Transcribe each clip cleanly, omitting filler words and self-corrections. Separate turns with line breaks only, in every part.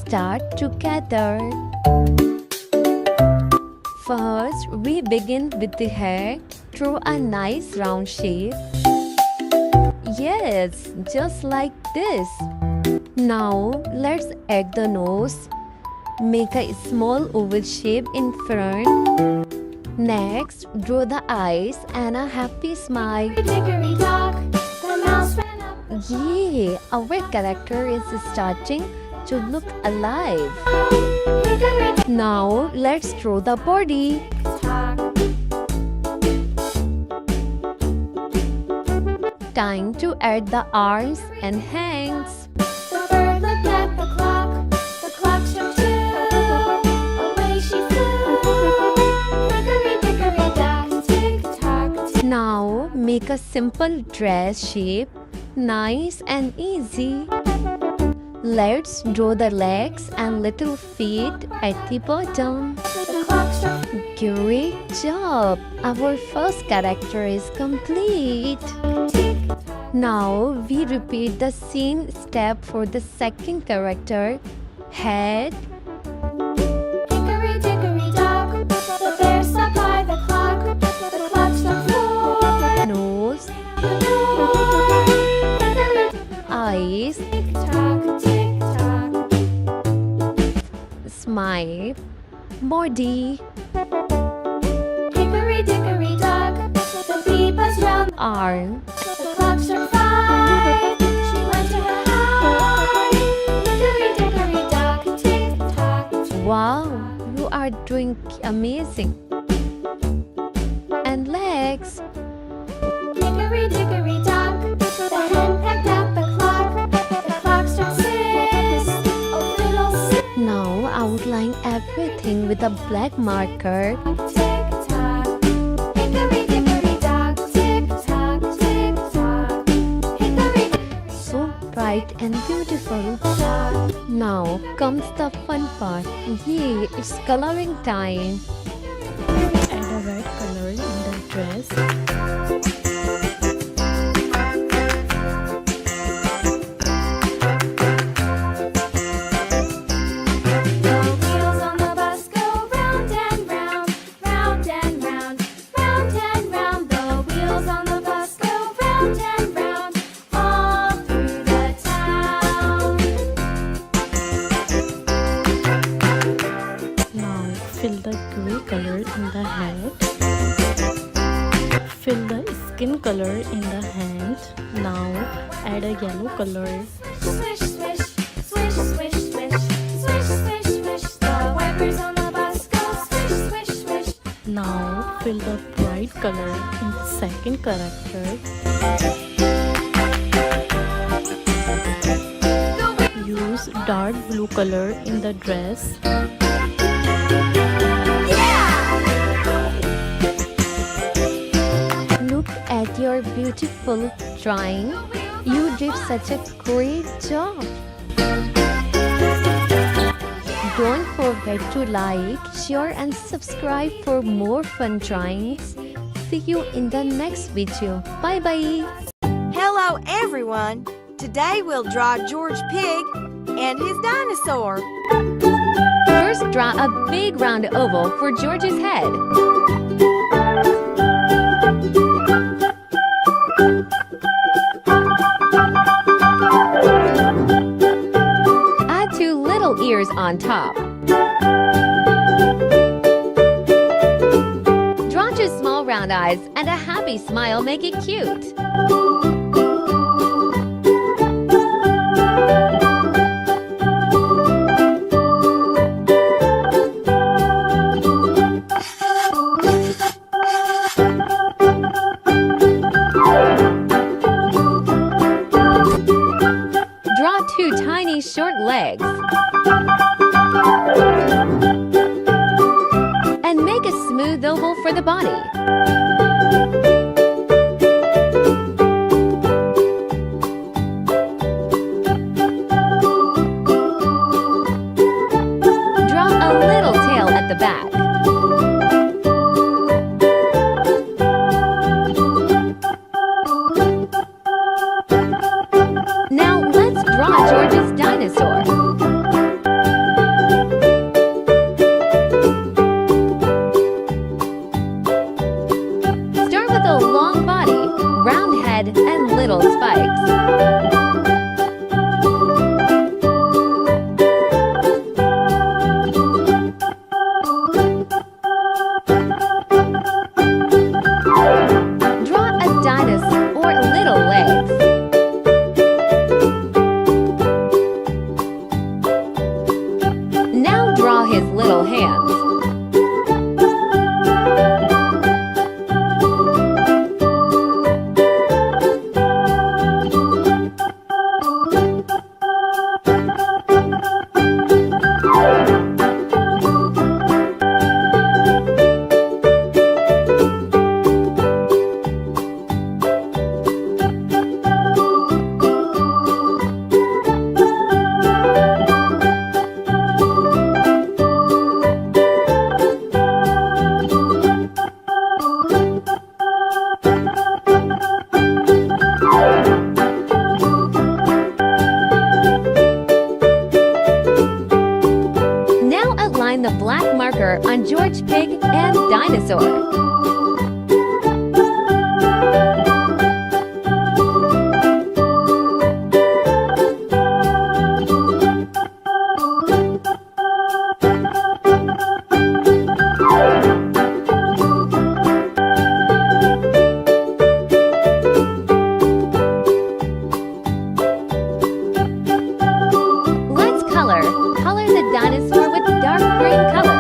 start together. First, we begin with the hair. Draw a nice round shape. Yes, just like this. Now, let's add the nose. Make a small oval shape in front. Next, draw the eyes and a happy smile.
Dickory dock, the mouse ran up.
Yeah, our character is starting to look alive.
Hickory
Now, let's draw the body.
dock.
Time to add the arms and hands.
The bird looked at the clock. The clock struck 2. Away she flew. Hickory dickory dock, tick tock, tick.
Now, make a simple dress shape. Nice and easy. Let's draw the legs and little feet at the bottom.
The clock struck
Great job! Our first character is complete.
tick.
Now we repeat the same step for the second character. Head,
Hickory dickory dock. The bear sat by the clock. The clock struck 4.
nose,
Hickory
eyes,
tick tock, tick tock.
smile, body,
Hickory dickory dock. The bee buzzed round.
arm,
The clock struck 5. She went to her hive. Hickory dickory dock, tick tock.
Wow, you are doing amazing. And legs.
Hickory dickory dock. The hen pecked at the clock. The clock struck 6. Oh, little sis.
Now outline everything with a black marker.
Tick tock. Hickory dickory dock. Tick tock, tick tock. Hickory
So bright and beautiful.
tock.
Now comes the fun part. Yay, it's coloring time.
Add a red color in the dress.
The wheels on the bus go round and round, round and round, round and round. The wheels on the bus go round and round, all through the town.
Now fill the gray color in the head. Fill the skin color in the hand. Now add a yellow color.
Swish, swish, swish, swish, swish, swish, swish, swish. The wipers on the bus go swish, swish, swish.
Now fill the bright color in the second character. Use dark blue color in the dress.
Look at your beautiful drawing. You did such a great job. Don't forget to like, share and subscribe for more fun drawings. See you in the next video. Bye bye.
Hello everyone! Today we'll draw George Pig and his dinosaur.
First, draw a big round oval for George's head. Add 2 little ears on top. Draw 2 small round eyes and a happy smile, make it cute. Draw 2 tiny short legs. And make a smooth oval for the body. Draw a little tail at the back. Now let's draw George's dinosaur. a black marker on George Pig and Dinosaur. Let's color. Color the dinosaur with dark green color.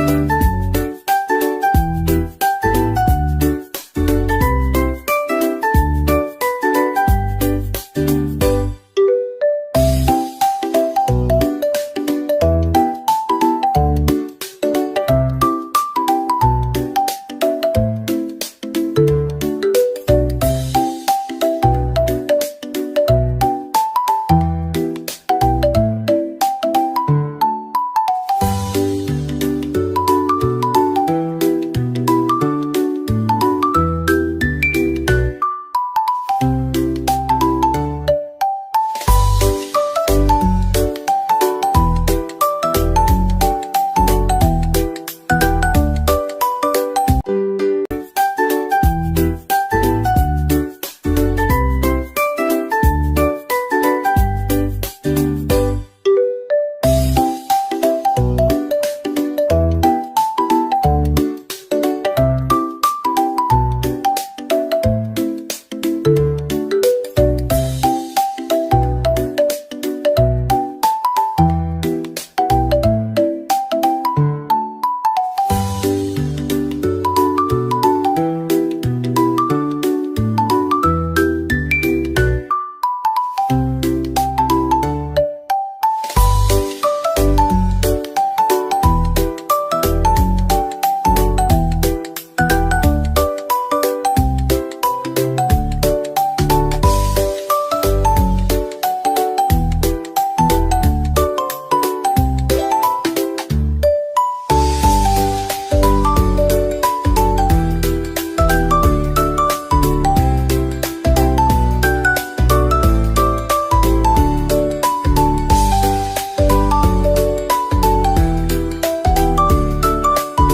Peppa.